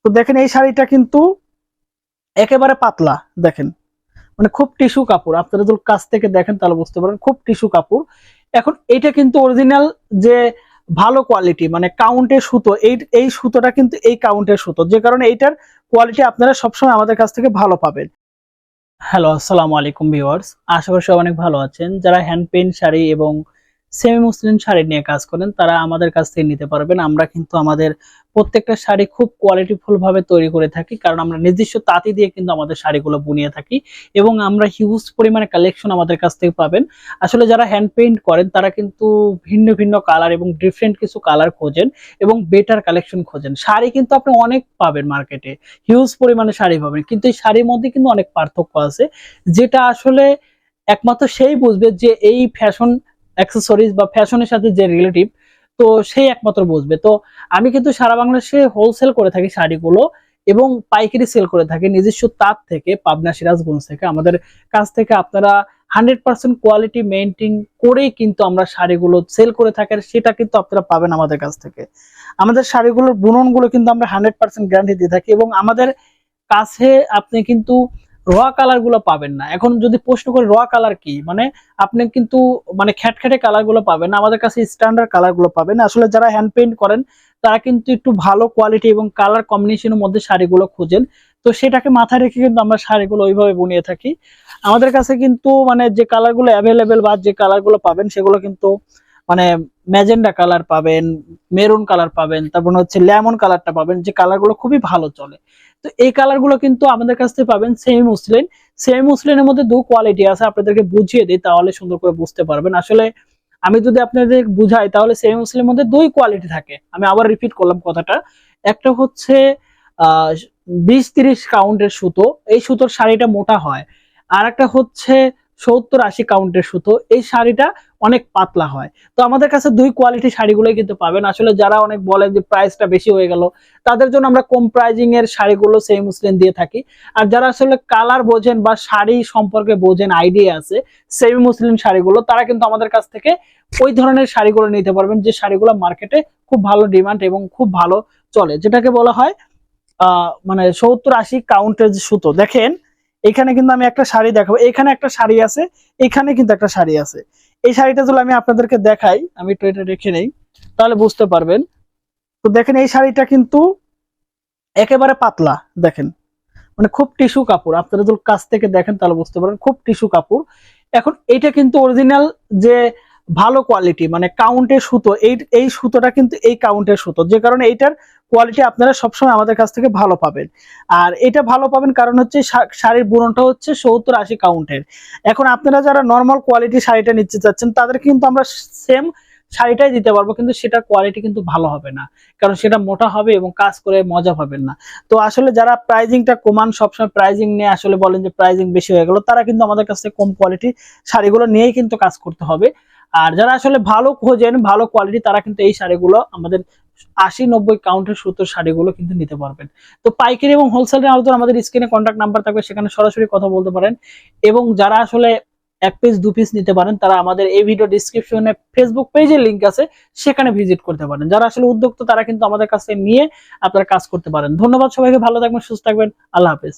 তো দেখেন এই শাড়িটা কিন্তু একেবারে পাতলা, দেখেন মানে খুব টিস্যু কাপড়। আপনারা যদি কাছ থেকে দেখেন তাহলে বুঝতে পারেন খুব টিস্যু কাপড়। এখন এটা কিন্তু অরিজিনাল যে ভালো কোয়ালিটি, মানে কাউন্টের সুতো, এই সুতোটা কিন্তু এই কাউন্টের সুতো, যে কারণে এইটার কোয়ালিটি আপনারা সবসময় আমাদের কাছ থেকে ভালো পাবেন। হ্যালো, আসসালামু আলাইকুম ভিউয়ার্স, আশা করি সবাই অনেক ভালো আছেন। যারা হ্যান্ড পেইন্ট শাড়ি এবং সেমি মসলিন শাড়ি নিয়ে কাজ করেন তারা আমাদের কাছ থেকে নিতে পারবেন। আমরা কিন্তু আমাদের প্রত্যেকটা শাড়ি খুব কোয়ালিটিফুল ভাবে তৈরি করে থাকি, কারণ আমরা নিজস্ব তাঁতি দিয়ে কিন্তু আমাদের শাড়িগুলো বুনিয়ে থাকি এবং আমরা হিউজ পরিমাণে কালেকশন আমাদের কাছ থেকে পাবেন। আসলে যারা হ্যান্ড পেইন্ট করেন তারা কিন্তু ভিন্ন ভিন্ন কালার এবং ডিফারেন্ট কিছু কালার খোঁজেন এবং বেটার কালেকশন খোঁজেন। শাড়ি কিন্তু আপনি অনেক পাবেন মার্কেটে, হিউজ পরিমাণে শাড়ি পাবেন, কিন্তু এই শাড়ির মধ্যে কিন্তু অনেক পার্থক্য আছে, যেটা আসলে একমাত্র সেই বুঝবে যে এই ফ্যাশন অ্যাক্সেসরিজ বা ফ্যাশনের সাথে যে রিলেটিভ, তো সেই একমাত্র বুঝবে। তো আমি কিন্তু সারা বাংলাদেশে হোলসেল করে থাকি শাড়িগুলো এবং পাইকারি সেল করে থাকি নিজস্ব তাঁত থেকে, পাবনা সিরাজগঞ্জ থেকে। আমাদের কাছ থেকে আপনারা 100% কোয়ালিটি মেইনটেইন করেই কিন্তু আমরা শাড়িগুলো সেল করে থাকি, সেটা কিন্তু আপনারা পাবেন আমাদের কাছ থেকে। আমাদের শাড়িগুলোর বুননগুলো কিন্তু আমরা 100% গ্যারান্টি দিয়ে থাকি এবং আমাদের কাছে আপনি কিন্তু র কালার গুলো পাবেন না। এখন যদি প্রশ্ন করে র কালার কি, মানে আপনি কিন্তু মানে খ্যাটখ্যাটে কালার গুলো পাবেন না, আমাদের কাছে স্ট্যান্ডার্ড কালার গুলো পাবেন। আসলে যারা হ্যান্ড পেইন্ট করেন তারা কিন্তু একটু ভালো কোয়ালিটি এবং কালার কম্বিনেশনের মধ্যে শাড়িগুলো খোঁজেন, তো সেটাকে মাথায় রেখে কিন্তু আমরা শাড়িগুলো ওইভাবে বুনিয়ে থাকি। আমাদের কাছে কিন্তু মানে যে কালার গুলো অ্যাভেলেবেল বা যে কালার গুলো পাবেন সেগুলো কিন্তু মানে ম্যাজেন্ডা কালার পাবেন, মেরুন কালার পাবেন, তারপর হচ্ছে লেমন কালারটা পাবেন, যে কালার গুলো খুবই ভালো চলে। তো এই কালার গুলো কিন্তু আমাদের কাছ থেকে পাবেন। সেমি মুসলিন, সেমি মুসলিনের মধ্যে দু কোয়ালিটি আছে, আপনাদেরকে বুঝিয়ে দিই তাহলে সুন্দর করে বুঝতে পারবেন। আসলে আমি যদি আপনাদের বুঝাই তাহলে সেমি মুসলিনের মধ্যে দুই কোয়ালিটি থাকে। আমি আবার রিপিট করলাম কথাটা। একটা হচ্ছে 20-30 কাউন্টের সুতো, এই সুতোর শাড়িটা মোটা হয়। আর একটা হচ্ছে 70-80 কাউন্টের সুতো, এই শাড়িটা অনেক পাতলা হয়। তো আমাদের কাছে দুই কোয়ালিটি শাড়িগুলোই কিন্তু পাবেন। আসলে যারা অনেক বলেন যে প্রাইসটা বেশি হয়ে গেল, তাদের জন্য আমরা কম প্রাইজিং এর শাড়িগুলো সেমি মুসলিন দিয়ে থাকি। আর যারা আসলে কালার বোঝেন বা শাড়ি সম্পর্কে বোঝেন, আইডিয়া আছে সেমি মুসলিন শাড়িগুলো, তারা কিন্তু আমাদের কাছ থেকে ওই ধরনের শাড়িগুলো নিতে পারবেন, যে শাড়িগুলো মার্কেটে খুব ভালো ডিমান্ড এবং খুব ভালো চলে, যেটাকে বলা হয় মানে 70-80 কাউন্টের যে সুতো। দেখেন এখানে কিন্তু আমি একটা শাড়ি দেখাবো, এখানে একটা শাড়ি আছে, এখানে কিন্তু একটা শাড়ি আছে। এই শাড়িটা যদি আমি আপনাদেরকে দেখাই, আমি একটু এটা রেখে নেই তাহলে বুঝতে পারবেন। তো দেখেন এই শাড়িটা কিন্তু একেবারে পাতলা, দেখেন মানে খুব টিস্যু কাপড়। আপনারা যদি কাছ থেকে দেখেন তাহলে বুঝতে পারেন খুব টিস্যু কাপড়। এখন এটা কিন্তু অরিজিনাল যে ভালো কোয়ালিটি, মানে কাউন্টের সুতো, এই সুতোটা কিন্তু এই কাউন্টের সুতো, যে কারণে এইটার কোয়ালিটি আপনারা সবসময় আমাদের কাছ থেকে ভালো পাবেন। আর এটা ভালো পাবেন কারণ হচ্ছে শাড়ির বুননটা হচ্ছে 70-80 কাউন্টের। এখন আপনারা যারা নর্মাল কোয়ালিটি শাড়িটা নিতে চাচ্ছেন তাদের কিন্তু আমরা সেম শাড়িটাই দিতে পারবো, কিন্তু সেটার কোয়ালিটি কিন্তু ভালো হবে না, কারণ সেটা মোটা হবে এবং কাজ করে মজা পাবেন না। তো আসলে যারা প্রাইজিংটা কমান, সবসময় প্রাইজিং নিয়ে আসলে বলেন যে প্রাইজিং বেশি হয়ে গেল, তারা কিন্তু আমাদের কাছে কম কোয়ালিটি শাড়িগুলো নিয়েই কিন্তু কাজ করতে হবে। আর যারা আসলে ভালো খোঁজেন, ভালো কোয়ালিটি, তারা কিন্তু এই শাড়িগুলো আমাদের 80-90 কাউন্টের সুতোর শাড়িগুলো কিন্তু নিতে পারবেন। তো পাইকারি এবং হোলসেলের আলোচনা আমাদের স্ক্রিনে কন্ট্যাক্ট নাম্বার থাকবে, সেখানে সরাসরি কথা বলতে পারেন। এবং যারা আসলে এক পিস দু পিস নিতে পারেন তারা আমাদের এই ভিডিও ডিসক্রিপশনে ফেসবুক পেজের লিংক আছে, সেখানে ভিজিট করতে পারেন। যারা আসলে উদ্যোক্তা তারা কিন্তু আমাদের কাছে নিয়ে আপনারা কাজ করতে পারেন। ধন্যবাদ সবাইকে, ভালো থাকবেন, সুস্থ থাকবেন, আল্লাহ হাফেজ।